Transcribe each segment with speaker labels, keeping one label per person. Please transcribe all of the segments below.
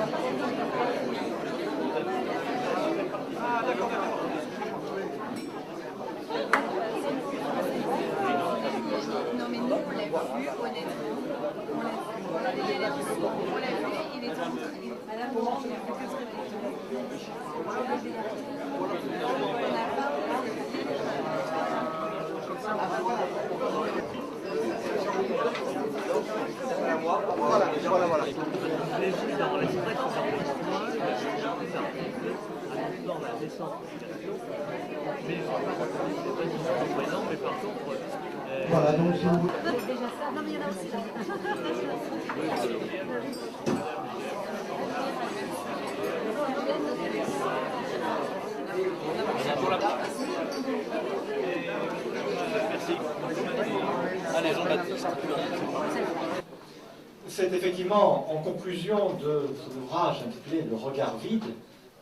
Speaker 1: Non mais nous on l'a vu honnêtement, on l'a vu, il est en train, madame, on l'a vu que ce
Speaker 2: Voilà, donc si vous...
Speaker 1: non mais il y en a aussi là.
Speaker 3: Allez, Jean-Baptiste.
Speaker 2: C'est effectivement en conclusion de son ouvrage intitulé « Le regard vide »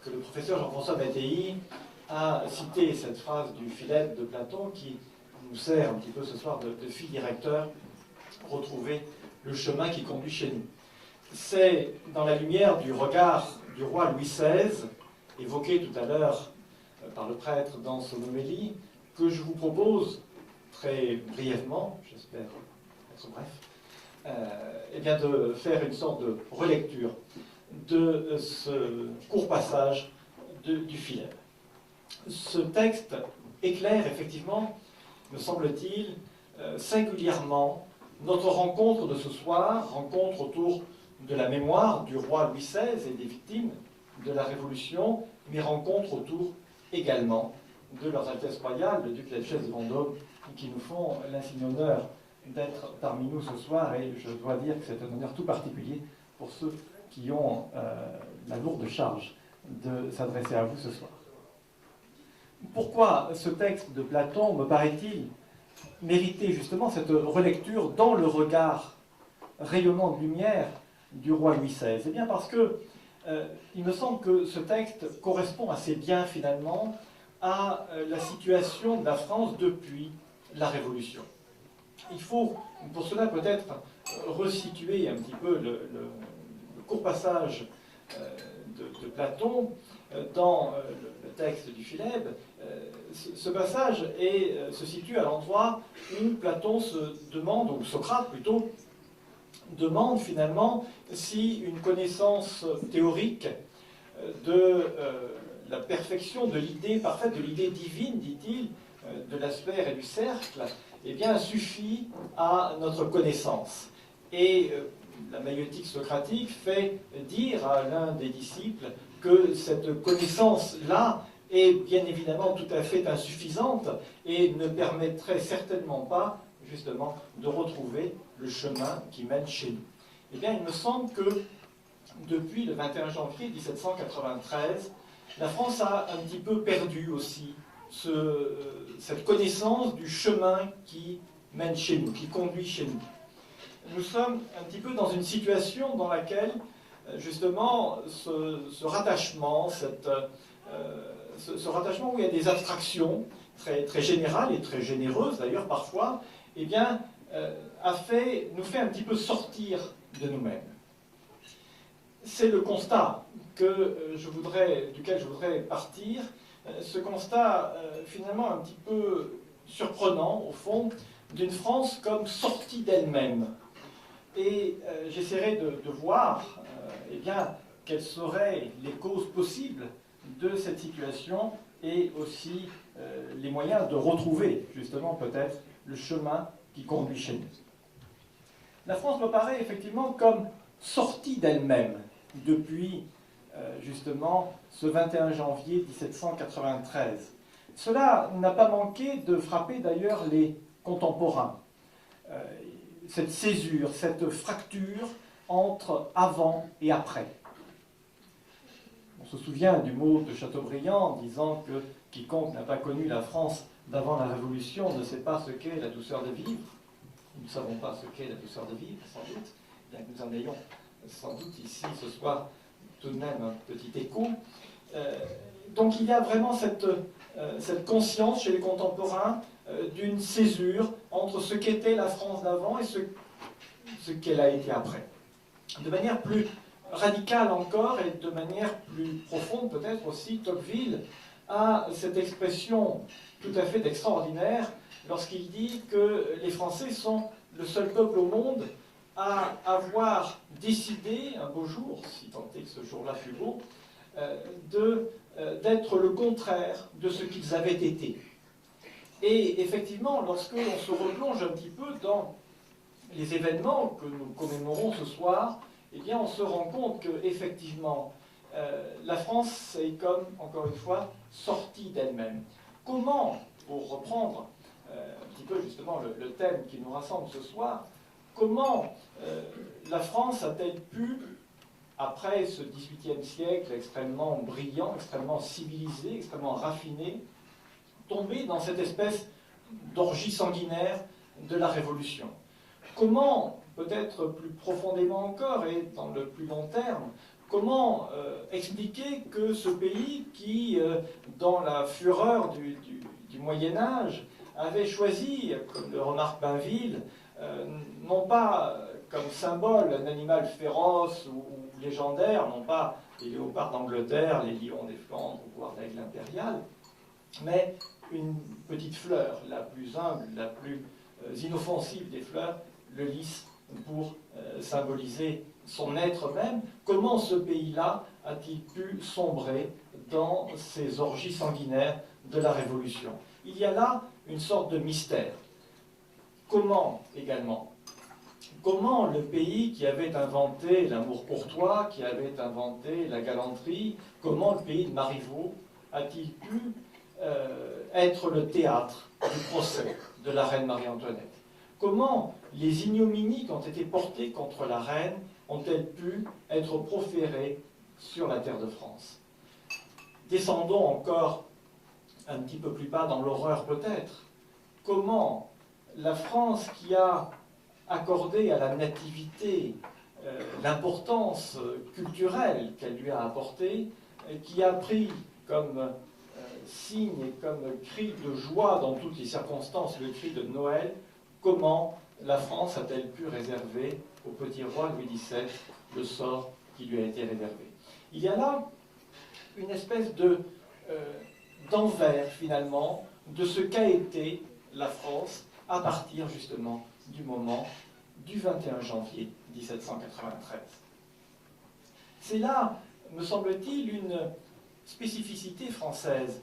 Speaker 2: que le professeur Jean-François Mattei a cité cette phrase du Philèbes de Platon qui nous sert un petit peu ce soir de fil directeur pour retrouver le chemin qui conduit chez nous. C'est dans la lumière du regard du roi Louis XVI, évoqué tout à l'heure par le prêtre dans son homélie, que je vous propose, très brièvement, j'espère être bref, eh bien de faire une sorte de relecture de ce court passage du Philèbes. Ce texte éclaire effectivement, me semble-t-il, singulièrement notre rencontre de ce soir, rencontre autour de la mémoire du roi Louis XVI et des victimes de la Révolution, mais rencontre autour également de leurs Altesses royales, le duc et la duchesse de Vendôme, qui nous font l'insigne honneur d'être parmi nous ce soir, et je dois dire que c'est un honneur tout particulier pour ceux qui ont la lourde charge de s'adresser à vous ce soir. Pourquoi ce texte de Platon, me paraît-il, méritait justement cette relecture dans le regard rayonnant de lumière du roi Louis XVI? Eh bien parce que il me semble que ce texte correspond assez bien finalement à la situation de la France depuis la Révolution. Il faut pour cela peut-être resituer un petit peu le court passage de Platon dans le texte du Philèbes. Ce passage se situe à l'endroit où Platon se demande, ou Socrate plutôt, demande finalement si une connaissance théorique de la perfection de l'idée parfaite, de l'idée divine, dit-il, de la sphère et du cercle, eh bien, suffit à notre connaissance. Et la maïeutique socratique fait dire à l'un des disciples que cette connaissance-là est bien évidemment tout à fait insuffisante et ne permettrait certainement pas, justement, de retrouver le chemin qui mène chez nous. Eh bien, il me semble que depuis le 21 janvier 1793, la France a un petit peu perdu aussi cette connaissance du chemin qui mène chez nous, qui conduit chez nous. Nous sommes un petit peu dans une situation dans laquelle, justement, ce rattachement, ce rattachement où il y a des abstractions très, très générales et très généreuses d'ailleurs parfois, eh bien, nous fait un petit peu sortir de nous-mêmes. C'est le constat duquel je voudrais partir, ce constat finalement un petit peu surprenant au fond, d'une France comme sortie d'elle-même. Et j'essaierai de voir eh bien, quelles seraient les causes possibles de cette situation et aussi les moyens de retrouver justement peut-être le chemin qui conduit chez nous. La France me paraît effectivement comme sortie d'elle-même depuis justement ce 21 janvier 1793. Cela n'a pas manqué de frapper d'ailleurs les contemporains. Cette césure, cette fracture entre avant et après. On se souvient du mot de Chateaubriand disant que quiconque n'a pas connu la France d'avant la Révolution ne sait pas ce qu'est la douceur de vivre. Nous ne savons pas ce qu'est la douceur de vivre, sans doute, bien que nous en ayons sans doute ici ce soir tout de même un petit écho. Donc il y a vraiment cette conscience chez les contemporains d'une césure entre ce qu'était la France d'avant et ce qu'elle a été après. De manière plus radical encore, et de manière plus profonde peut-être aussi, Tocqueville a cette expression tout à fait extraordinaire lorsqu'il dit que les Français sont le seul peuple au monde à avoir décidé, un beau jour, si tant est que ce jour-là fut beau, d'être le contraire de ce qu'ils avaient été. Et effectivement, lorsque l'on se replonge un petit peu dans les événements que nous commémorons ce soir, eh bien, on se rend compte que effectivement, la France est comme, encore une fois, sortie d'elle-même. Comment, pour reprendre un petit peu justement le thème qui nous rassemble ce soir, comment la France a-t-elle pu, après ce XVIIIe siècle extrêmement brillant, extrêmement civilisé, extrêmement raffiné, tomber dans cette espèce d'orgie sanguinaire de la Révolution? Comment, peut-être plus profondément encore et dans le plus long terme, comment expliquer que ce pays qui, dans la fureur du Moyen-Âge, avait choisi, comme le remarque Bainville, non pas comme symbole un animal féroce ou légendaire, non pas les léopards d'Angleterre, les lions des Flandres, voire l'aigle impérial, mais une petite fleur, la plus humble, la plus inoffensive des fleurs, le lys, pour symboliser son être même. Comment ce pays-là a-t-il pu sombrer dans ces orgies sanguinaires de la Révolution? Il y a là une sorte de mystère. Comment également? Comment le pays qui avait inventé l'amour courtois, qui avait inventé la galanterie, comment le pays de Marivaux a-t-il pu être le théâtre du procès de la reine Marie-Antoinette? Comment les ignominies qui ont été portées contre la reine ont-elles pu être proférées sur la terre de France? Descendons encore un petit peu plus bas dans l'horreur peut-être. Comment la France qui a accordé à la nativité l'importance culturelle qu'elle lui a apportée, qui a pris comme signe et comme cri de joie dans toutes les circonstances le cri de Noël, comment la France a-t-elle pu réserver au petit roi Louis XVII le sort qui lui a été réservé? Il y a là une espèce d'envers finalement de ce qu'a été la France à partir justement du moment du 21 janvier 1793. C'est là, me semble-t-il, une spécificité française.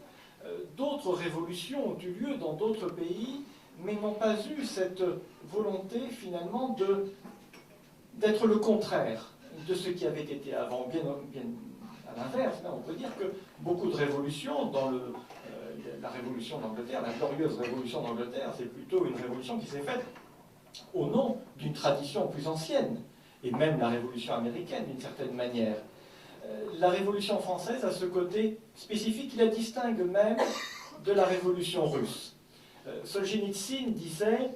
Speaker 2: D'autres révolutions ont eu lieu dans d'autres pays, mais n'ont pas eu cette volonté finalement d'être le contraire de ce qui avait été avant. Bien à l'inverse, on peut dire que beaucoup de révolutions, dans la révolution d'Angleterre, la glorieuse révolution d'Angleterre, c'est plutôt une révolution qui s'est faite au nom d'une tradition plus ancienne, et même la révolution américaine d'une certaine manière. La révolution française a ce côté spécifique qui la distingue même de la révolution russe. Solzhenitsyn disait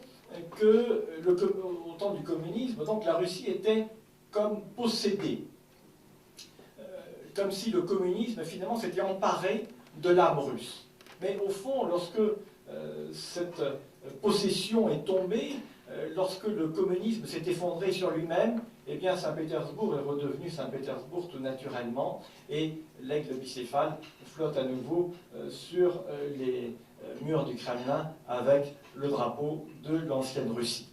Speaker 2: que au temps du communisme, donc la Russie était comme possédée, comme si le communisme finalement s'était emparé de l'âme russe. Mais au fond, lorsque cette possession est tombée, lorsque le communisme s'est effondré sur lui-même, eh bien Saint-Pétersbourg est redevenu Saint-Pétersbourg tout naturellement, et l'aigle bicéphale flotte à nouveau sur les murs du Kremlin avec le drapeau de l'ancienne Russie.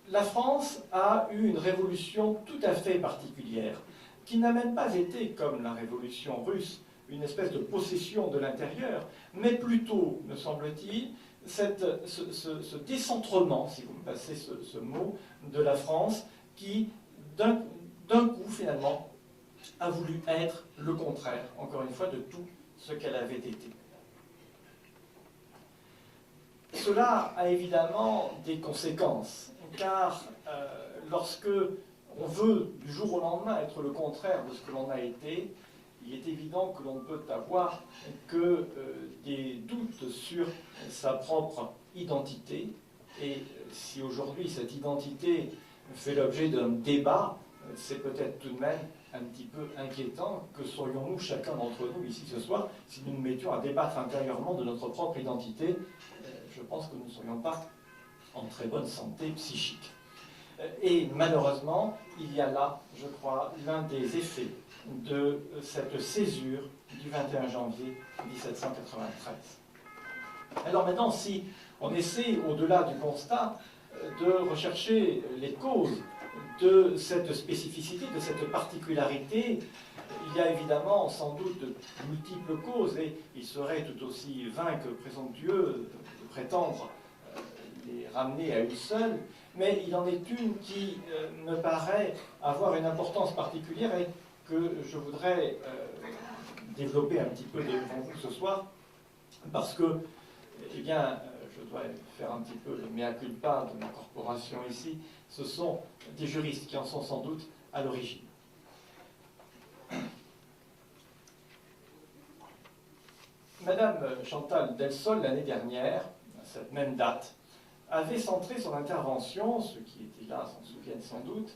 Speaker 2: La France a eu une révolution tout à fait particulière, qui n'a même pas été, comme la révolution russe, une espèce de possession de l'intérieur, mais plutôt, me semble-t-il, ce décentrement, si vous me passez ce mot, de la France, qui, d'un coup, finalement, a voulu être le contraire, encore une fois, de tout ce qu'elle avait été. Cela a évidemment des conséquences, car lorsque on veut, du jour au lendemain, être le contraire de ce que l'on a été, il est évident que l'on ne peut avoir que des doutes sur sa propre identité. Et si aujourd'hui cette identité fait l'objet d'un débat, c'est peut-être tout de même un petit peu inquiétant. Que serions-nous, chacun d'entre nous, ici ce soir, si nous nous mettions à débattre intérieurement de notre propre identité? Je pense que nous ne serions pas en très bonne santé psychique. Et malheureusement, il y a là, je crois, l'un des effets de cette césure du 21 janvier 1793. Alors maintenant, si on essaie, au-delà du constat, de rechercher les causes de cette spécificité, de cette particularité, il y a évidemment sans doute de multiples causes, et il serait tout aussi vain que présomptueux de prétendre les ramener à une seule, mais il en est une qui me paraît avoir une importance particulière et que je voudrais développer un petit peu devant vous ce soir, parce que, eh bien, je dois faire un petit peu le mea culpa de ma corporation ici, ce sont des juristes qui en sont sans doute à l'origine. Madame Chantal Delsol, l'année dernière, à cette même date, avait centré son intervention, ceux qui étaient là s'en souviennent sans doute,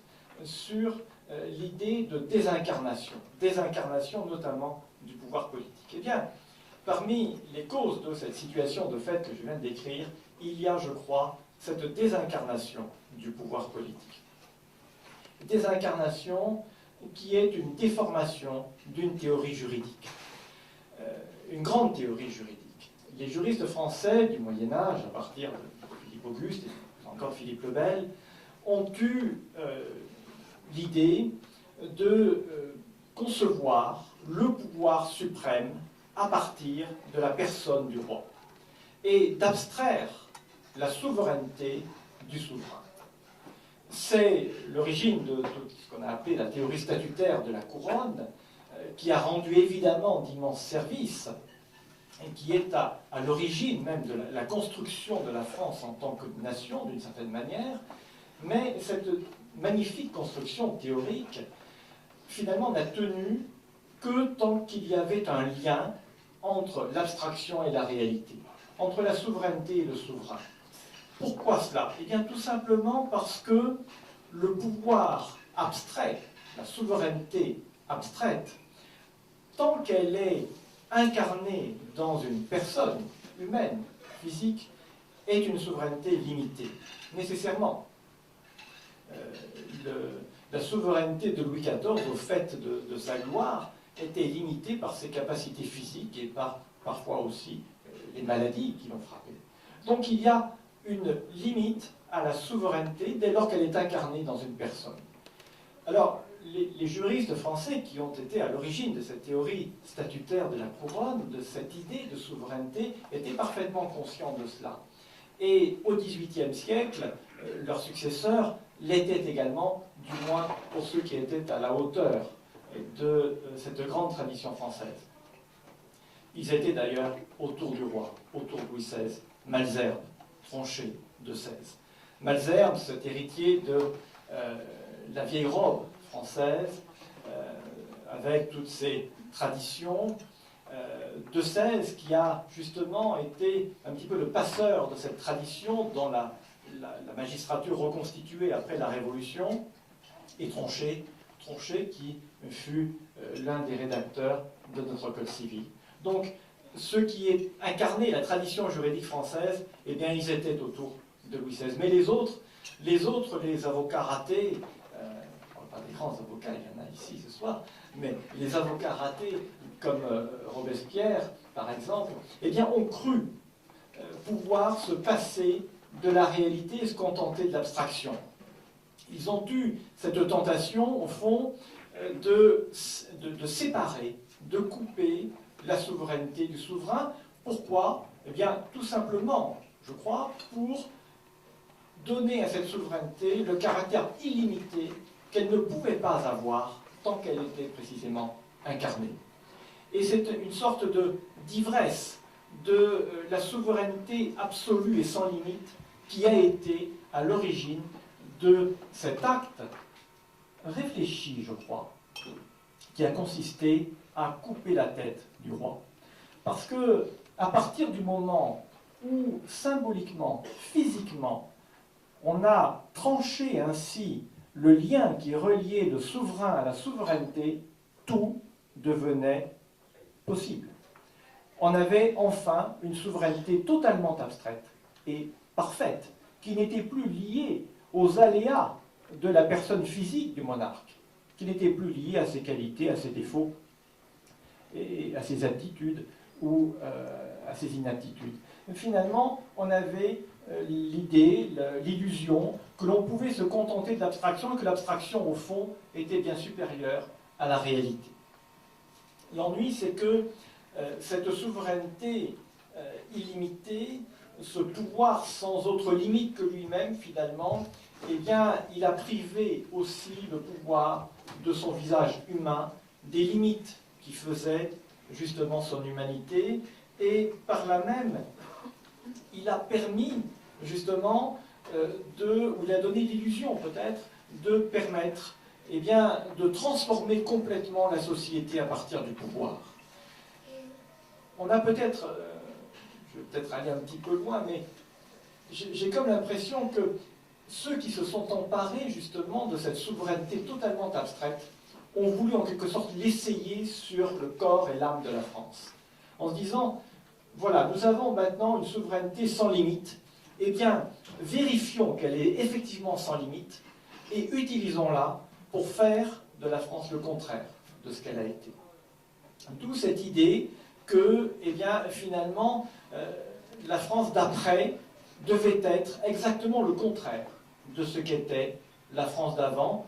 Speaker 2: sur l'idée de désincarnation notamment du pouvoir politique. Eh bien, parmi les causes de cette situation de fait que je viens de décrire, il y a, je crois, cette désincarnation du pouvoir politique. Désincarnation qui est une déformation d'une théorie juridique. Une grande théorie juridique. Les juristes français du Moyen-Âge, à partir de Philippe Auguste et encore Philippe le Bel, ont eu l'idée de concevoir le pouvoir suprême à partir de la personne du roi et d'abstraire la souveraineté du souverain. C'est l'origine de tout ce qu'on a appelé la théorie statutaire de la couronne, qui a rendu évidemment d'immenses services et qui est à l'origine même de la construction de la France en tant que nation, d'une certaine manière, mais cette magnifique construction théorique, finalement, n'a tenu que tant qu'il y avait un lien entre l'abstraction et la réalité, entre la souveraineté et le souverain. Pourquoi cela? Eh bien, tout simplement parce que le pouvoir abstrait, la souveraineté abstraite, tant qu'elle est incarnée dans une personne humaine, physique, est une souveraineté limitée, nécessairement. La souveraineté de Louis XIV, au fait de sa gloire, était limitée par ses capacités physiques et par parfois aussi les maladies qui l'ont frappé. Donc il y a une limite à la souveraineté dès lors qu'elle est incarnée dans une personne. Alors, les juristes français qui ont été à l'origine de cette théorie statutaire de la couronne, de cette idée de souveraineté, étaient parfaitement conscients de cela. Et au XVIIIe siècle, leurs successeurs l'étaient également, du moins pour ceux qui étaient à la hauteur de cette grande tradition française. Ils étaient d'ailleurs autour du roi, autour de Louis XVI, Malesherbes, Tronchet, de XVI. Malesherbes, cet héritier de la vieille robe française, avec toutes ses traditions, de XVI qui a justement été un petit peu le passeur de cette tradition dans la magistrature reconstituée après la Révolution, et Tronchet qui fut l'un des rédacteurs de notre Code civil. Donc, ce qui incarnait la tradition juridique française, eh bien, ils étaient autour de Louis XVI. Mais les autres, les avocats ratés, je ne parle pas des grands avocats, il y en a ici ce soir, mais les avocats ratés, comme Robespierre, par exemple, eh bien, ont cru pouvoir se passer de la réalité et se contenter de l'abstraction. Ils ont eu cette tentation, au fond, de séparer, de couper la souveraineté du souverain. Pourquoi? Eh bien, tout simplement, je crois, pour donner à cette souveraineté le caractère illimité qu'elle ne pouvait pas avoir tant qu'elle était précisément incarnée. Et c'est une sorte d'ivresse de la souveraineté absolue et sans limite qui a été à l'origine de cet acte réfléchi, je crois, qui a consisté à couper la tête du roi. Parce que, à partir du moment où, symboliquement, physiquement, on a tranché ainsi le lien qui reliait le souverain à la souveraineté, tout devenait possible. On avait enfin une souveraineté totalement abstraite et parfaite, qui n'était plus liée aux aléas de la personne physique du monarque, qui n'était plus liée à ses qualités, à ses défauts, et à ses aptitudes ou à ses inaptitudes. Finalement, on avait l'idée, l'illusion que l'on pouvait se contenter de l'abstraction et que l'abstraction, au fond, était bien supérieure à la réalité. L'ennui, c'est que cette souveraineté illimitée, ce pouvoir sans autre limite que lui-même, finalement, eh bien, il a privé aussi le pouvoir de son visage humain des limites qui faisaient justement son humanité, et par là même, il a permis justement ou il a donné l'illusion peut-être de permettre eh bien, de transformer complètement la société à partir du pouvoir. On a peut-être, je vais peut-être aller un petit peu loin, mais j'ai comme l'impression que ceux qui se sont emparés justement de cette souveraineté totalement abstraite ont voulu en quelque sorte l'essayer sur le corps et l'âme de la France. En se disant, voilà, nous avons maintenant une souveraineté sans limite, eh bien, vérifions qu'elle est effectivement sans limite et utilisons-la pour faire de la France le contraire de ce qu'elle a été. D'où cette idée que, eh bien, finalement, la France d'après devait être exactement le contraire de ce qu'était la France d'avant,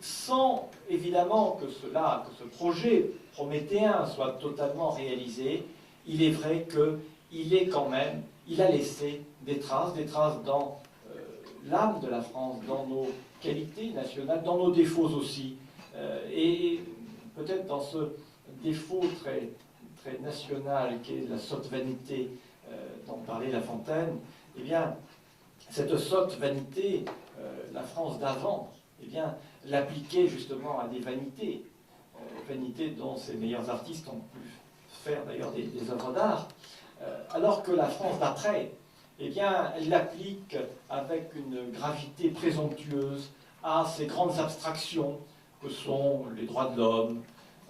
Speaker 2: sans évidemment que ce projet prométhéen soit totalement réalisé. Il est vrai qu'il a laissé des traces dans l'âme de la France, dans nos qualités nationales, dans nos défauts aussi, et peut-être dans ce défaut très, très national qui est la sotte vanité dont parlait La Fontaine. Eh bien, cette sotte vanité, la France d'avant, eh bien, l'appliquait justement à des vanités, vanités dont ses meilleurs artistes ont pu faire d'ailleurs des œuvres d'art, alors que la France d'après, eh bien, elle l'applique avec une gravité présomptueuse à ces grandes abstractions que sont les droits de l'homme,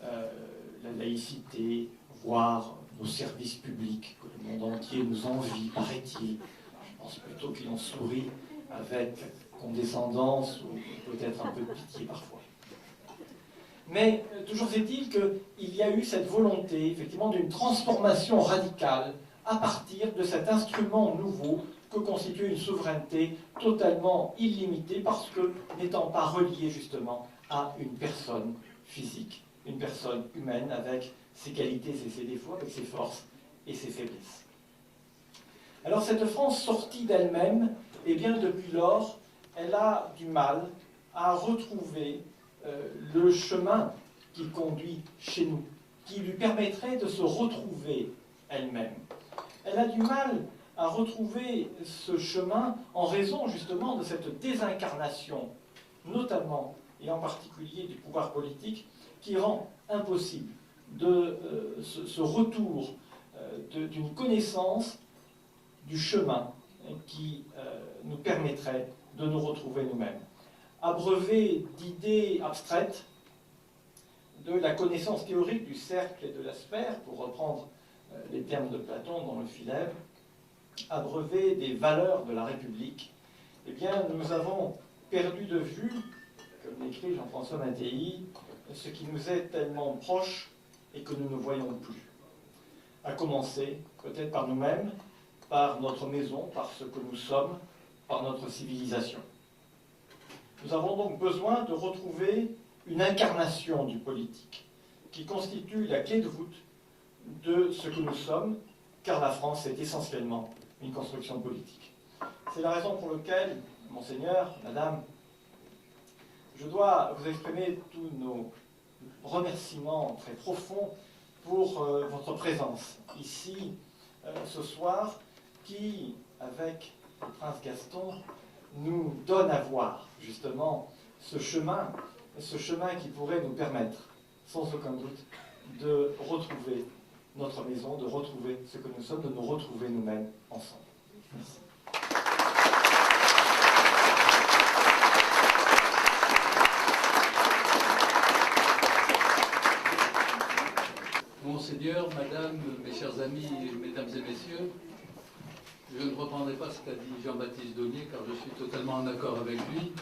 Speaker 2: la laïcité, voire nos services publics, que le monde entier nous envie, paraît-il. Je pense plutôt qu'il en sourit avec condescendance ou peut-être un peu de pitié parfois. Mais toujours est-il qu'il y a eu cette volonté, effectivement, d'une transformation radicale à partir de cet instrument nouveau que constitue une souveraineté totalement illimitée parce que n'étant pas reliée justement à une personne physique, une personne humaine avec ses qualités et ses défauts, avec ses forces et ses faiblesses. Alors cette France sortie d'elle-même, eh bien depuis lors, elle a du mal à retrouver le chemin qui conduit chez nous, qui lui permettrait de se retrouver elle-même. Elle a du mal à retrouver ce chemin en raison justement de cette désincarnation, notamment et en particulier du pouvoir politique, qui rend impossible ce retour d'une connaissance du chemin qui nous permettrait de nous retrouver nous-mêmes. Abreuvé d'idées abstraites, de la connaissance théorique du cercle et de la sphère, pour reprendre les termes de Platon dans le Philèbes, abreuvé des valeurs de la République, eh bien, nous avons perdu de vue, comme l'écrit Jean-François Mattei, ce qui nous est tellement proche et que nous ne voyons plus. À commencer peut-être par nous-mêmes, par notre maison, par ce que nous sommes, par notre civilisation. Nous avons donc besoin de retrouver une incarnation du politique qui constitue la clé de voûte de ce que nous sommes, car la France est essentiellement une construction politique. C'est la raison pour laquelle, Monseigneur, Madame, je dois vous exprimer tous nos remerciements très profonds pour votre présence ici ce soir, qui, avec le prince Gaston, nous donne à voir justement ce chemin qui pourrait nous permettre, sans aucun doute, de retrouver notre maison, de retrouver ce que nous sommes, de nous retrouver nous-mêmes ensemble. Merci.
Speaker 4: Monseigneur, Madame, mes chers amis, Mesdames et Messieurs, je ne reprendrai pas ce qu'a dit Jean-Baptiste Daunier, car je suis totalement en accord avec lui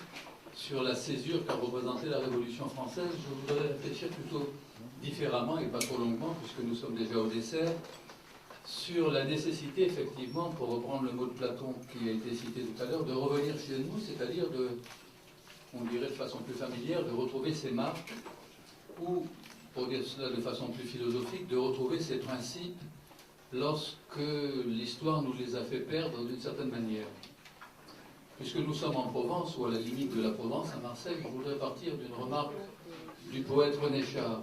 Speaker 4: sur la césure qu'a représentée la Révolution française, je voudrais réfléchir plutôt différemment et pas trop longuement, puisque nous sommes déjà au dessert, sur la nécessité, effectivement, pour reprendre le mot de Platon qui a été cité tout à l'heure, de revenir chez nous, c'est-à-dire de, on dirait de façon plus familière, de retrouver ses marques, ou, pour dire cela de façon plus philosophique, de retrouver ses principes lorsque l'histoire nous les a fait perdre d'une certaine manière. Puisque nous sommes en Provence, ou à la limite de la Provence, à Marseille, je voudrais partir d'une remarque du poète René Char,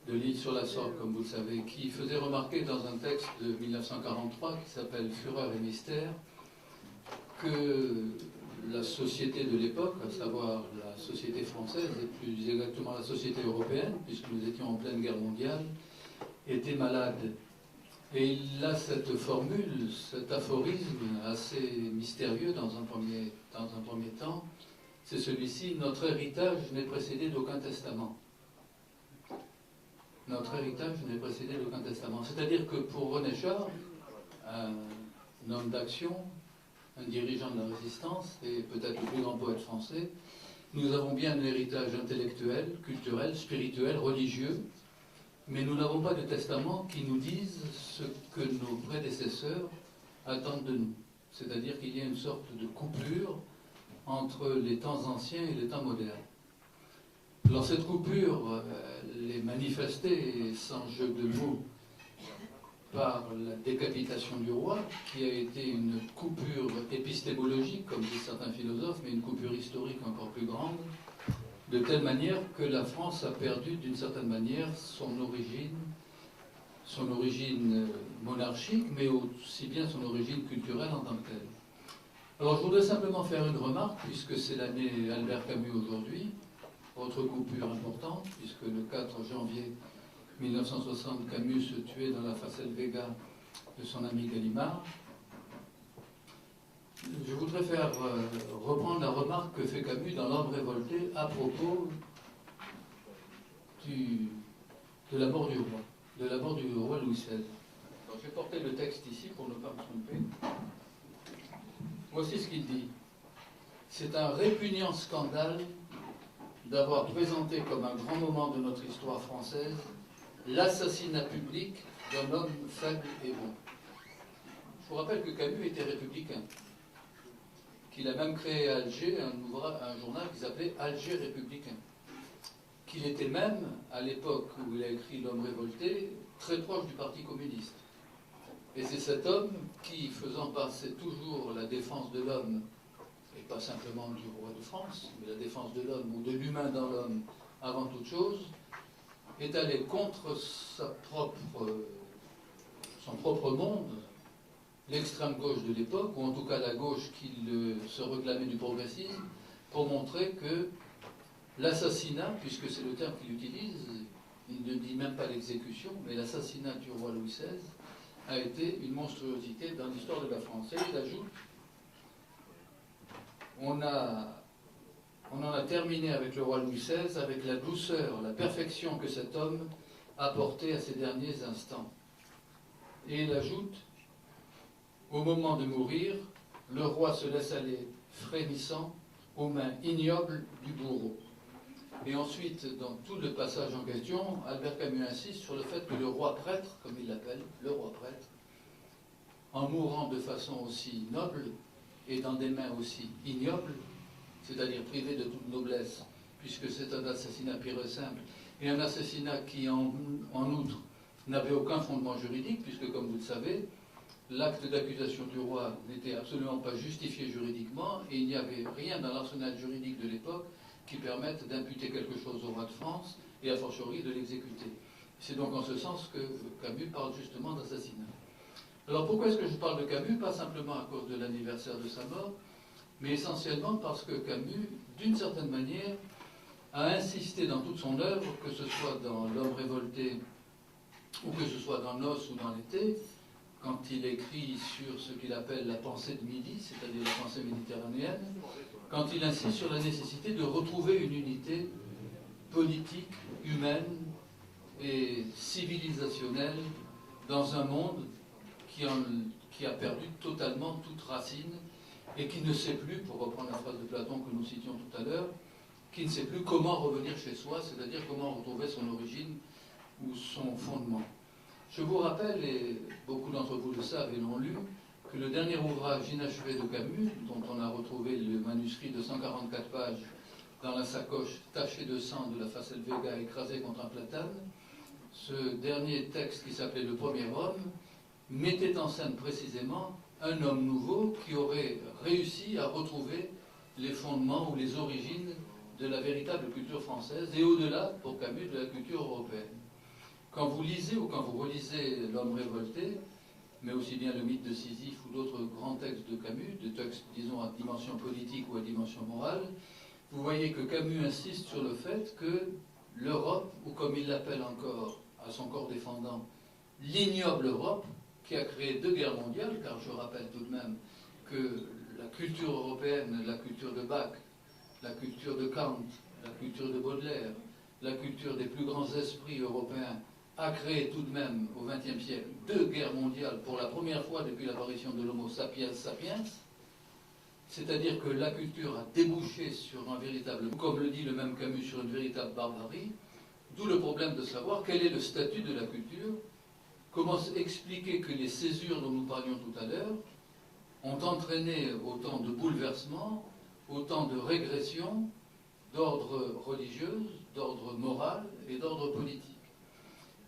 Speaker 4: de l'île sur la Sorgue, comme vous le savez, qui faisait remarquer dans un texte de 1943 qui s'appelle Fureur et mystère, que la société de l'époque, à savoir la société française et plus exactement la société européenne, puisque nous étions en pleine guerre mondiale, était malade. Et il a cette formule, cet aphorisme assez mystérieux dans un premier temps, c'est celui-ci: notre héritage n'est précédé d'aucun testament. Notre héritage n'est précédé d'aucun testament. C'est-à-dire que pour René Char, un homme d'action, un dirigeant de la résistance, et peut-être le plus grand poète français, nous avons bien un héritage intellectuel, culturel, spirituel, religieux, mais nous n'avons pas de testament qui nous dise ce que nos prédécesseurs attendent de nous. C'est-à-dire qu'il y a une sorte de coupure entre les temps anciens et les temps modernes. Alors cette coupure, elle est manifestée, sans jeu de mots, par la décapitation du roi, qui a été une coupure épistémologique, comme disent certains philosophes, mais une coupure historique encore plus grande, de telle manière que la France a perdu d'une certaine manière son origine monarchique, mais aussi bien son origine culturelle en tant que telle. Alors je voudrais simplement faire une remarque, puisque c'est l'année Albert Camus aujourd'hui, autre coupure importante, puisque le 4 janvier 1960, Camus se tuait dans la Facel Vega de son ami Gallimard. Je voudrais reprendre la remarque que fait Camus dans L'Homme révolté à propos de la mort du roi Louis XVI. Alors, je vais porter le texte ici pour ne pas me tromper. Voici ce qu'il dit. C'est un répugnant scandale d'avoir présenté comme un grand moment de notre histoire française l'assassinat public d'un homme faible et bon. Je vous rappelle que Camus était républicain, qu'il a même créé à Alger un journal qui s'appelait Alger républicain, qu'il était même, à l'époque où il a écrit L'Homme révolté, très proche du Parti communiste. Et c'est cet homme qui, faisant passer toujours la défense de l'homme, et pas simplement du roi de France, mais la défense de l'homme ou de l'humain dans l'homme avant toute chose, est allé contre son propre monde, l'extrême gauche de l'époque, ou en tout cas la gauche qui se réclamait du progressisme, pour montrer que l'assassinat, puisque c'est le terme qu'il utilise, il ne dit même pas l'exécution, mais l'assassinat du roi Louis XVI a été une monstruosité dans l'histoire de la France. Et il ajoute, on en a terminé avec le roi Louis XVI, avec la douceur, la perfection que cet homme apportait à ses derniers instants. Et il ajoute, au moment de mourir, le roi se laisse aller frémissant aux mains ignobles du bourreau. Et ensuite, dans tout le passage en question, Albert Camus insiste sur le fait que le roi prêtre, comme il l'appelle, le roi prêtre, en mourant de façon aussi noble et dans des mains aussi ignobles, c'est-à-dire privé de toute noblesse, puisque c'est un assassinat pur et simple, et un assassinat qui, en outre, n'avait aucun fondement juridique, puisque, comme vous le savez, l'acte d'accusation du roi n'était absolument pas justifié juridiquement, et il n'y avait rien dans l'arsenal juridique de l'époque qui permette d'imputer quelque chose au roi de France, et a fortiori de l'exécuter. C'est donc en ce sens que Camus parle justement d'assassinat. Alors pourquoi est-ce que je parle de Camus? Pas simplement à cause de l'anniversaire de sa mort, mais essentiellement parce que Camus, d'une certaine manière, a insisté dans toute son œuvre, que ce soit dans L'Homme révolté, ou que ce soit dans Noces ou dans L'été, quand il écrit sur ce qu'il appelle la pensée de Midi, c'est-à-dire la pensée méditerranéenne, quand il insiste sur la nécessité de retrouver une unité politique, humaine et civilisationnelle dans un monde qui a perdu totalement toute racine et qui ne sait plus, pour reprendre la phrase de Platon que nous citions à l'heure, qui ne sait plus comment revenir chez soi, c'est-à-dire comment retrouver son origine ou son fondement. Je vous rappelle, et beaucoup d'entre vous le savent et l'ont lu, que le dernier ouvrage inachevé de Camus, dont on a retrouvé le manuscrit de 144 pages dans la sacoche tachée de sang de la Facel Vega écrasée contre un platane, ce dernier texte qui s'appelait Le Premier Homme, mettait en scène précisément un homme nouveau qui aurait réussi à retrouver les fondements ou les origines de la véritable culture française et au-delà, pour Camus, de la culture européenne. Quand vous lisez ou quand vous relisez L'Homme révolté, mais aussi bien le mythe de Sisyphe ou d'autres grands textes de Camus, des textes, disons, à dimension politique ou à dimension morale, vous voyez que Camus insiste sur le fait que l'Europe, ou comme il l'appelle encore à son corps défendant, l'ignoble Europe, qui a créé 2 guerres mondiales, car je rappelle tout de même que la culture européenne, la culture de Bach, la culture de Kant, la culture de Baudelaire, la culture des plus grands esprits européens, a créé tout de même au XXe siècle 2 guerres mondiales pour la première fois depuis l'apparition de l'Homo sapiens sapiens, c'est-à-dire que la culture a débouché sur un véritable, comme le dit le même Camus, sur une véritable barbarie, d'où le problème de savoir quel est le statut de la culture, comment expliquer que les césures dont nous parlions tout à l'heure ont entraîné autant de bouleversements, autant de régressions d'ordre religieux, d'ordre moral et d'ordre politique.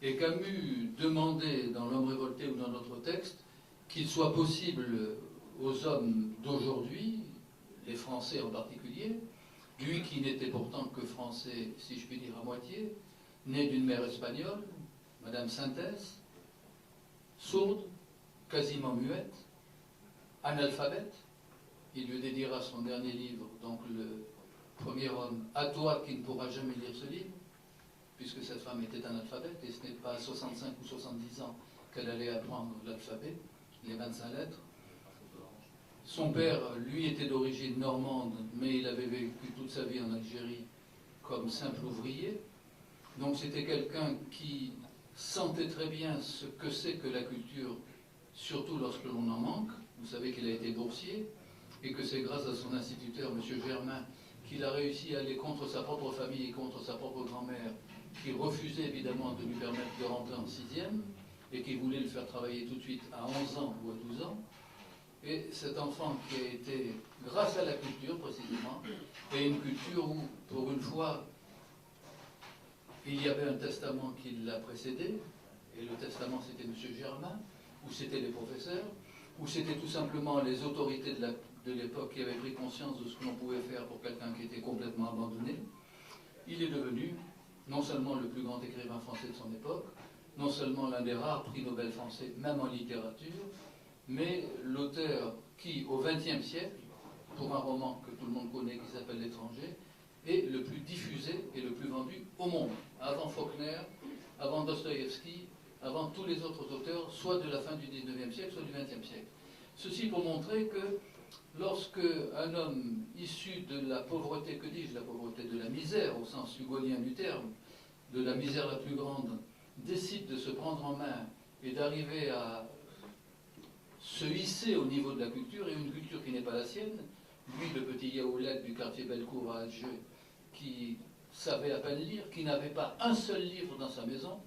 Speaker 4: Et Camus demandait dans L'Homme révolté ou dans notre texte qu'il soit possible aux hommes d'aujourd'hui, les Français en particulier, lui qui n'était pourtant que français, si je puis dire à moitié, né d'une mère espagnole, Madame Synthèse, sourde, quasiment muette, analphabète. Il lui dédiera son dernier livre, donc Le Premier Homme, à toi qui ne pourras jamais lire ce livre, puisque cette femme était analphabète, et ce n'est pas à 65 ou 70 ans qu'elle allait apprendre l'alphabet, les 25 lettres. Son père, lui, était d'origine normande, mais il avait vécu toute sa vie en Algérie comme simple ouvrier. Donc c'était quelqu'un qui sentait très bien ce que c'est que la culture, surtout lorsque l'on en manque. Vous savez qu'il a été boursier, et que c'est grâce à son instituteur, M. Germain, qu'il a réussi à aller contre sa propre famille et contre sa propre grand-mère, qui refusait évidemment de lui permettre de rentrer en 6e, et qui voulait le faire travailler tout de suite à 11 ans ou à 12 ans. Et cet enfant qui a été, grâce à la culture précisément, et une culture où, pour une fois, il y avait un testament qui l'a précédé, et le testament c'était M. Germain, ou c'était les professeurs, ou c'était tout simplement les autorités de l'époque qui avaient pris conscience de ce que l'on pouvait faire pour quelqu'un qui était complètement abandonné. Il est devenu non seulement le plus grand écrivain français de son époque, non seulement l'un des rares prix Nobel français, même en littérature, mais l'auteur qui, au XXe siècle, pour un roman que tout le monde connaît qui s'appelle L'étranger, est le plus diffusé et le plus vendu au monde, avant Faulkner, avant Dostoïevski, avant tous les autres auteurs, soit de la fin du XIXe siècle, soit du XXe siècle. Ceci pour montrer que lorsque un homme issu de la pauvreté, que dis-je, la pauvreté de la misère, au sens hugolien du terme, de la misère la plus grande, décide de se prendre en main et d'arriver à se hisser au niveau de la culture, et une culture qui n'est pas la sienne, lui, le petit yaoulette du quartier Bellecour à Alger, qui savait à peine lire, qui n'avait pas un seul livre dans sa maison,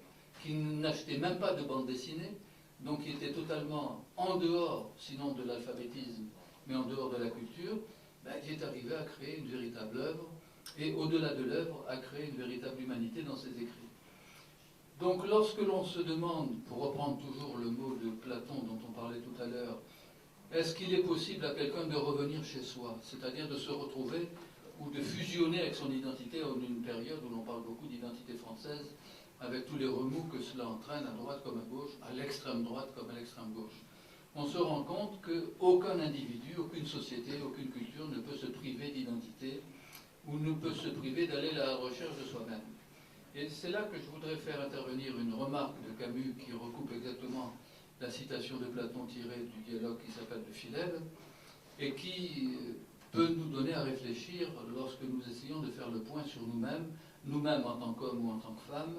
Speaker 4: qui n'achetait même pas de bande dessinée, donc qui était totalement en dehors, sinon de l'alphabétisme, mais en dehors de la culture, qui est arrivé à créer une véritable œuvre, et au-delà de l'œuvre, à créer une véritable humanité dans ses écrits. Donc lorsque l'on se demande, pour reprendre toujours le mot de Platon dont on parlait tout à l'heure, est-ce qu'il est possible à quelqu'un de revenir chez soi, c'est-à-dire de se retrouver ou de fusionner avec son identité en une période où l'on parle beaucoup d'identité française, avec tous les remous que cela entraîne à droite comme à gauche, à l'extrême droite comme à l'extrême gauche. On se rend compte qu'aucun individu, aucune société, aucune culture ne peut se priver d'identité ou ne peut se priver d'aller à la recherche de soi-même. Et c'est là que je voudrais faire intervenir une remarque de Camus qui recoupe exactement la citation de Platon tirée du dialogue qui s'appelle de Philève, et qui peut nous donner à réfléchir lorsque nous essayons de faire le point sur nous-mêmes, nous-mêmes en tant qu'hommes ou en tant que femmes,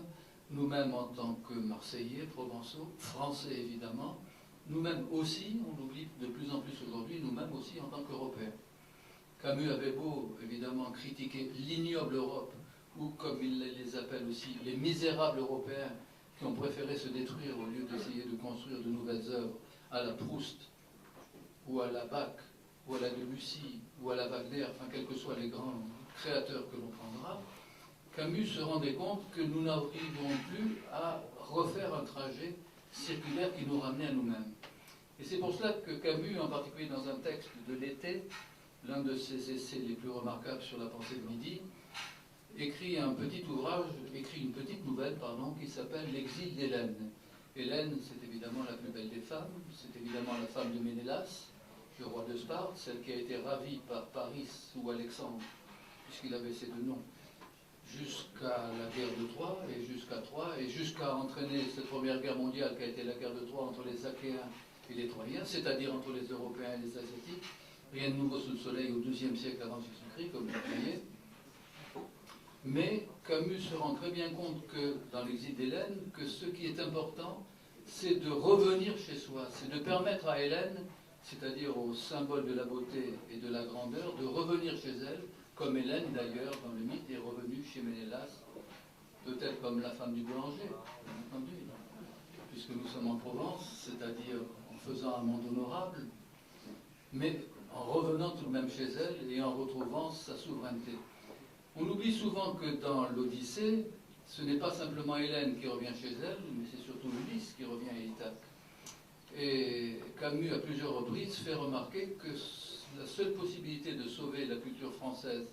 Speaker 4: nous-mêmes en tant que Marseillais, Provençaux, Français évidemment, nous-mêmes aussi, on l'oublie de plus en plus aujourd'hui, nous-mêmes aussi en tant qu'Européens. Camus avait beau, évidemment, critiquer l'ignoble Europe, ou comme il les appelle aussi, les misérables Européens qui ont préféré se détruire au lieu d'essayer de construire de nouvelles œuvres à la Proust, ou à la Bach, ou à la Debussy, ou à la Wagner, enfin, quels que soient les grands créateurs que l'on prendra, Camus se rendait compte que nous n'arrivons plus à refaire un trajet circulaire qui nous ramenait à nous-mêmes. Et c'est pour cela que Camus, en particulier dans un texte de l'été, l'un de ses essais les plus remarquables sur la pensée de Midi, écrit une petite nouvelle, qui s'appelle L'exil d'Hélène. Hélène, c'est évidemment la plus belle des femmes, c'est évidemment la femme de Ménélas, le roi de Sparte, celle qui a été ravie par Paris ou Alexandre, puisqu'il avait ces deux noms, jusqu'à la guerre de Troie, et jusqu'à entraîner cette première guerre mondiale qui a été la guerre de Troie entre les Achéens et les Troyens, c'est-à-dire entre les Européens et les Asiatiques. Rien de nouveau sous le soleil au XIIe siècle avant Jésus-Christ, comme vous le voyez. Mais Camus se rend très bien compte que, dans l'exil d'Hélène, que ce qui est important, c'est de revenir chez soi, c'est de permettre à Hélène, c'est-à-dire au symbole de la beauté et de la grandeur, de revenir chez elle, comme Hélène d'ailleurs, dans le mythe, est revenue chez Ménélas, peut-être comme la femme du boulanger, bien entendu, puisque nous sommes en Provence, c'est-à-dire en faisant un monde honorable, mais en revenant tout de même chez elle et en retrouvant sa souveraineté. On oublie souvent que dans l'Odyssée, ce n'est pas simplement Hélène qui revient chez elle, mais c'est surtout Ulysse qui revient à Ithaque. Et Camus, à plusieurs reprises, fait remarquer que la seule possibilité de sauver la culture française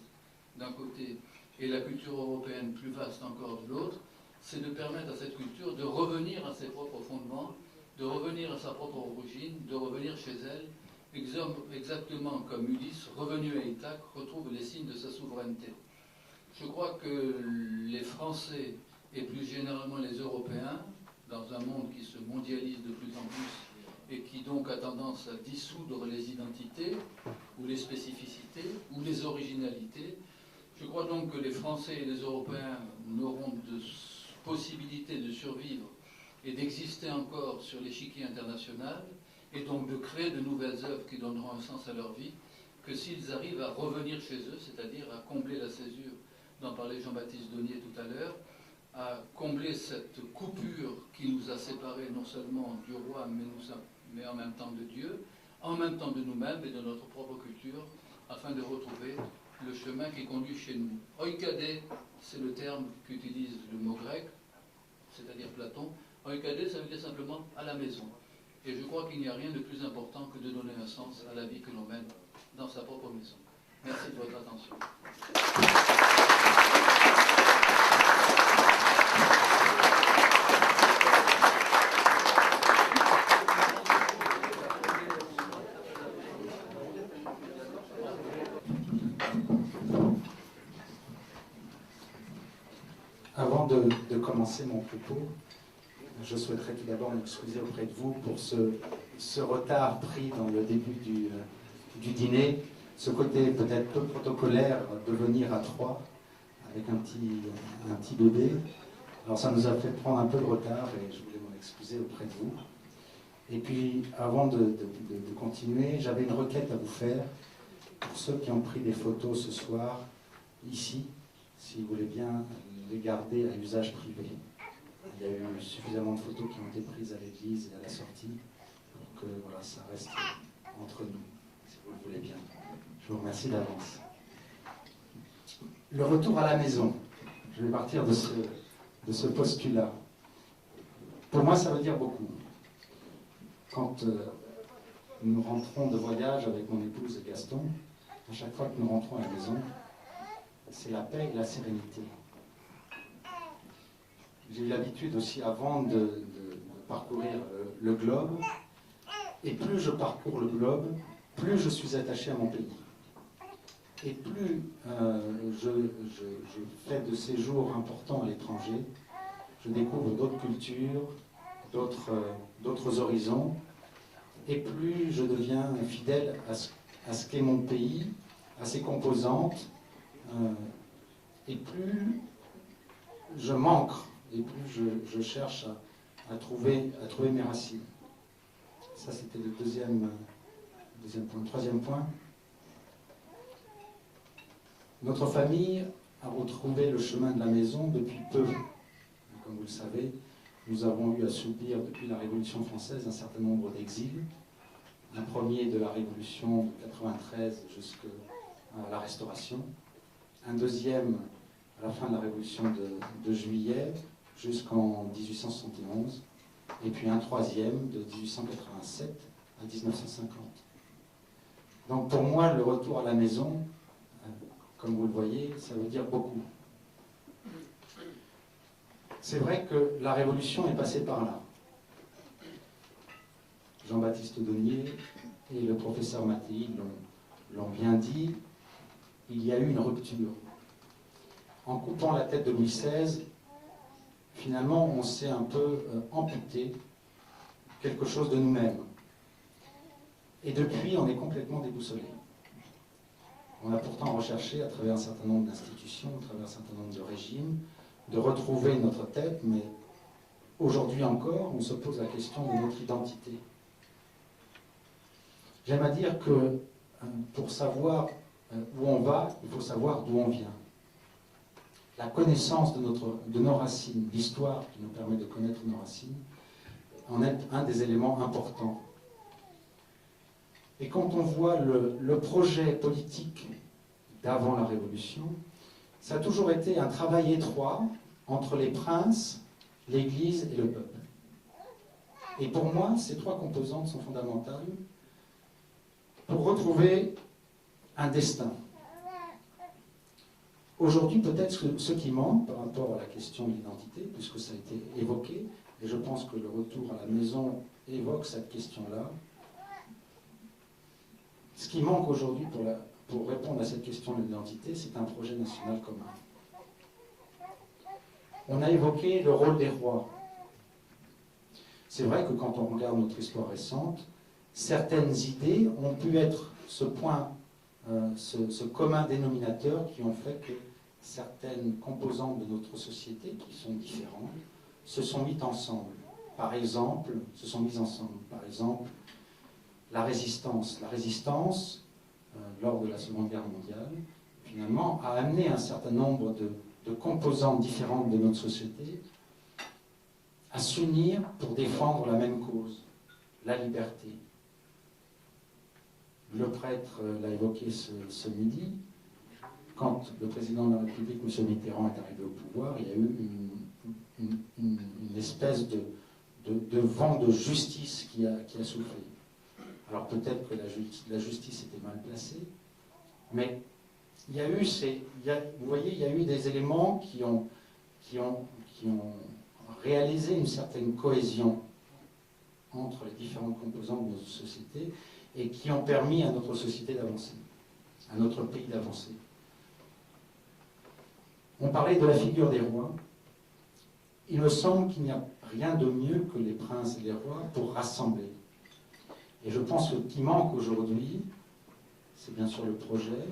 Speaker 4: d'un côté et la culture européenne plus vaste encore de l'autre, c'est de permettre à cette culture de revenir à ses propres fondements, de revenir à sa propre origine, de revenir chez elle, exactement comme Ulysse, revenu à Ithaque, retrouve les signes de sa souveraineté. Je crois que les Français, et plus généralement les Européens, dans un monde qui se mondialise de plus en plus, et qui donc a tendance à dissoudre les identités, ou les spécificités, ou les originalités, je crois donc que les Français et les Européens n'auront de possibilité de survivre et d'exister encore sur l'échiquier international, et donc de créer de nouvelles œuvres qui donneront un sens à leur vie, que s'ils arrivent à revenir chez eux, c'est-à-dire à combler la césure dont parlait Jean-Baptiste Donnier tout à l'heure, à combler cette coupure qui nous a séparés non seulement du roi, mais en même temps de Dieu, en même temps de nous-mêmes et de notre propre culture, afin de retrouver le chemin qui conduit chez nous. Oikade, c'est le terme qu'utilise le mot grec, c'est-à-dire Platon. Oikade, ça veut dire simplement à la maison. Et je crois qu'il n'y a rien de plus important que de donner un sens à la vie que l'on mène dans sa propre maison. Merci de votre attention.
Speaker 5: Avant de commencer mon propos, je souhaiterais tout d'abord m'excuser auprès de vous pour ce retard pris dans le début du dîner, ce côté peut-être peu protocolaire de venir à trois avec un petit bébé. Alors ça nous a fait prendre un peu de retard et je voulais m'en excuser auprès de vous. Et puis avant de continuer, j'avais une requête à vous faire pour ceux qui ont pris des photos ce soir, ici, si vous voulez bien les garder à usage privé. Il y a eu suffisamment de photos qui ont été prises à l'église et à la sortie pour que voilà, ça reste entre nous, si vous le voulez bien. Je vous remercie d'avance. Le retour à la maison. Je vais partir de ce postulat. Pour moi, ça veut dire beaucoup. Quand nous rentrons de voyage avec mon épouse et Gaston, à chaque fois que nous rentrons à la maison, c'est la paix et la sérénité. J'ai eu l'habitude aussi avant de parcourir le globe, et plus je parcours le globe, plus je suis attaché à mon pays. Et plus je fais de séjours importants à l'étranger, je découvre d'autres cultures, d'autres horizons, et plus je deviens fidèle à ce qu'est mon pays, à ses composantes, et plus je m'ancre, et plus je cherche à trouver mes racines. Ça, c'était le deuxième point. Le troisième point, Notre famille a retrouvé le chemin de la maison depuis peu. Comme vous le savez, nous avons eu à subir depuis la Révolution française un certain nombre d'exils. Un premier de la Révolution de 93 jusqu'à la Restauration. Un deuxième à la fin de la Révolution de Juillet jusqu'en 1871. Et puis un troisième de 1887 à 1950. Donc pour moi, le retour à la maison, comme vous le voyez, ça veut dire beaucoup. C'est vrai que la Révolution est passée par là. Jean-Baptiste Donier et le professeur Mattei l'ont bien dit, il y a eu une rupture. En coupant la tête de Louis XVI, finalement, on s'est un peu amputé quelque chose de nous-mêmes. Et depuis, on est complètement déboussolé. On a pourtant recherché, à travers un certain nombre d'institutions, à travers un certain nombre de régimes, de retrouver notre tête, mais aujourd'hui encore, on se pose la question de notre identité. J'aime à dire que pour savoir où on va, il faut savoir d'où on vient. La connaissance de nos racines, l'histoire qui nous permet de connaître nos racines, en est un des éléments importants. Et quand on voit le projet politique d'avant la Révolution, ça a toujours été un travail étroit entre les princes, l'Église et le peuple. Et pour moi, ces trois composantes sont fondamentales pour retrouver un destin. Aujourd'hui, peut-être ce qui manque par rapport à la question de l'identité, puisque ça a été évoqué, et je pense que le retour à la maison évoque cette question-là. Ce qui manque aujourd'hui pour répondre à cette question de l'identité, c'est un projet national commun. On a évoqué le rôle des rois. C'est vrai que quand on regarde notre histoire récente, certaines idées ont pu être ce point, ce commun dénominateur qui ont fait que certaines composantes de notre société, qui sont différentes, se sont mises ensemble. Par exemple, la résistance. La résistance, lors de la Seconde Guerre mondiale, finalement, a amené un certain nombre de composantes différentes de notre société à s'unir pour défendre la même cause, la liberté. Le prêtre l'a évoqué ce midi. Quand le président de la République, M. Mitterrand, est arrivé au pouvoir, il y a eu une espèce de vent de justice qui a soufflé. Alors peut-être que la justice était mal placée, mais il y a eu vous voyez, il y a eu des éléments qui ont réalisé une certaine cohésion entre les différentes composantes de notre société et qui ont permis à notre société d'avancer, à notre pays d'avancer. On parlait de la figure des rois. Il me semble qu'il n'y a rien de mieux que les princes et les rois pour rassembler. Et je pense que ce qui manque aujourd'hui, c'est bien sûr le projet,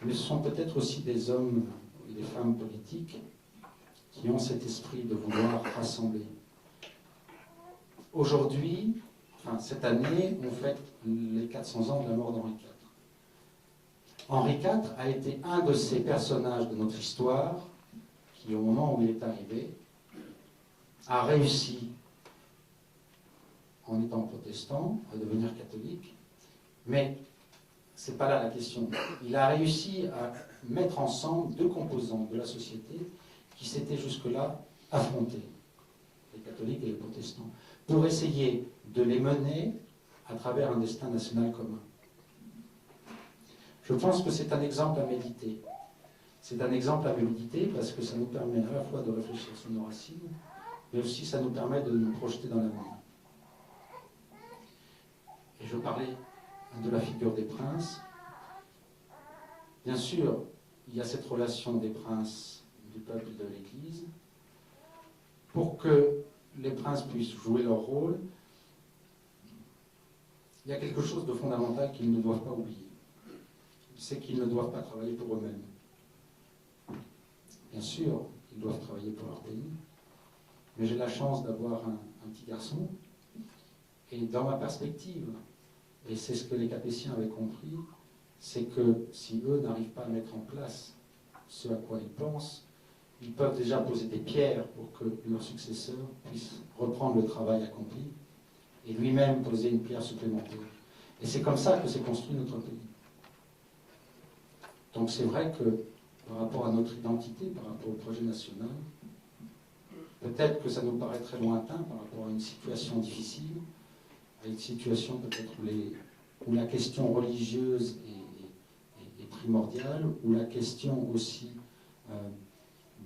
Speaker 5: mais ce sont peut-être aussi des hommes et des femmes politiques qui ont cet esprit de vouloir rassembler. Aujourd'hui, cette année, on fête les 400 ans de la mort d'Henri IV. Henri IV a été un de ces personnages de notre histoire qui, au moment où il est arrivé, a réussi, en étant protestant, à devenir catholique, mais ce n'est pas là la question. Il a réussi à mettre ensemble deux composantes de la société qui s'étaient jusque-là affrontées, les catholiques et les protestants, pour essayer de les mener à travers un destin national commun. Je pense que c'est un exemple à méditer. C'est un exemple à méditer parce que ça nous permet à la fois de réfléchir sur nos racines, mais aussi ça nous permet de nous projeter dans l'avenir. Et je parlais de la figure des princes. Bien sûr, il y a cette relation des princes, du peuple et de l'Église. Pour que les princes puissent jouer leur rôle, il y a quelque chose de fondamental qu'ils ne doivent pas oublier. C'est qu'ils ne doivent pas travailler pour eux-mêmes. Bien sûr, ils doivent travailler pour leur pays, mais j'ai la chance d'avoir un petit garçon, et dans ma perspective, et c'est ce que les Capétiens avaient compris, c'est que si eux n'arrivent pas à mettre en place ce à quoi ils pensent, ils peuvent déjà poser des pierres pour que leur successeur puisse reprendre le travail accompli et lui-même poser une pierre supplémentaire. Et c'est comme ça que s'est construit notre pays. Donc c'est vrai que par rapport à notre identité, par rapport au projet national, peut-être que ça nous paraît très lointain par rapport à une situation difficile, à une situation peut-être où la question religieuse est primordiale, où la question aussi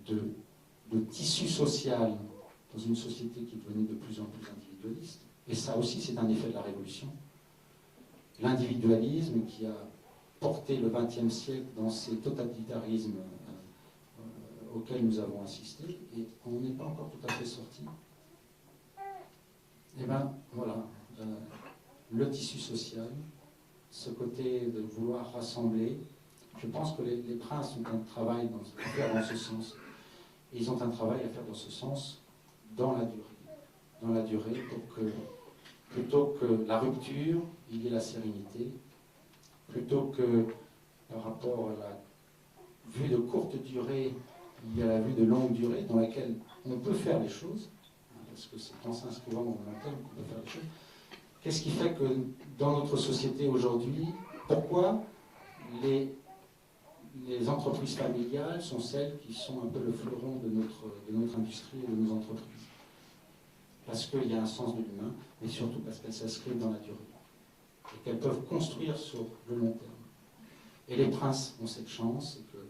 Speaker 5: de tissu social dans une société qui devenait de plus en plus individualiste. Et ça aussi, c'est un effet de la Révolution. L'individualisme qui a porté le XXe siècle dans ces totalitarismes auxquels nous avons assisté, et on n'est pas encore tout à fait sorti. Et bien, voilà, le tissu social, ce côté de vouloir rassembler, je pense que les princes ont un travail à faire dans ce sens. Et ils ont un travail à faire dans ce sens dans la durée. Dans la durée, pour que, plutôt que la rupture, il y ait la sérénité, plutôt que par rapport à la vue de courte durée, il y a la vue de longue durée dans laquelle on peut faire les choses, parce que c'est en s'inscrivant dans le long terme qu'on peut faire les choses. Qu'est-ce qui fait que dans notre société aujourd'hui, pourquoi les entreprises familiales sont celles qui sont un peu le fleuron de notre industrie et de nos entreprises? Parce qu'il y a un sens de l'humain, mais surtout parce qu'elles s'inscrivent dans la durée et qu'elles peuvent construire sur le long terme. Et les princes ont cette chance, c'est que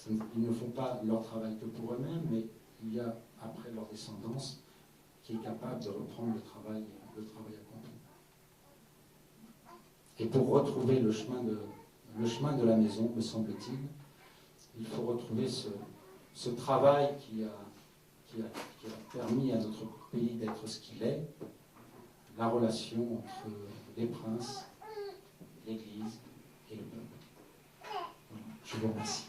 Speaker 5: ils ne font pas leur travail que pour eux-mêmes, mais il y a après leur descendance qui est capable de reprendre le travail accompli. Et pour retrouver le chemin de la maison, me semble-t-il, il faut retrouver ce travail qui a permis à notre pays d'être ce qu'il est, la relation entre les princes, l'Église et le peuple. Je vous remercie.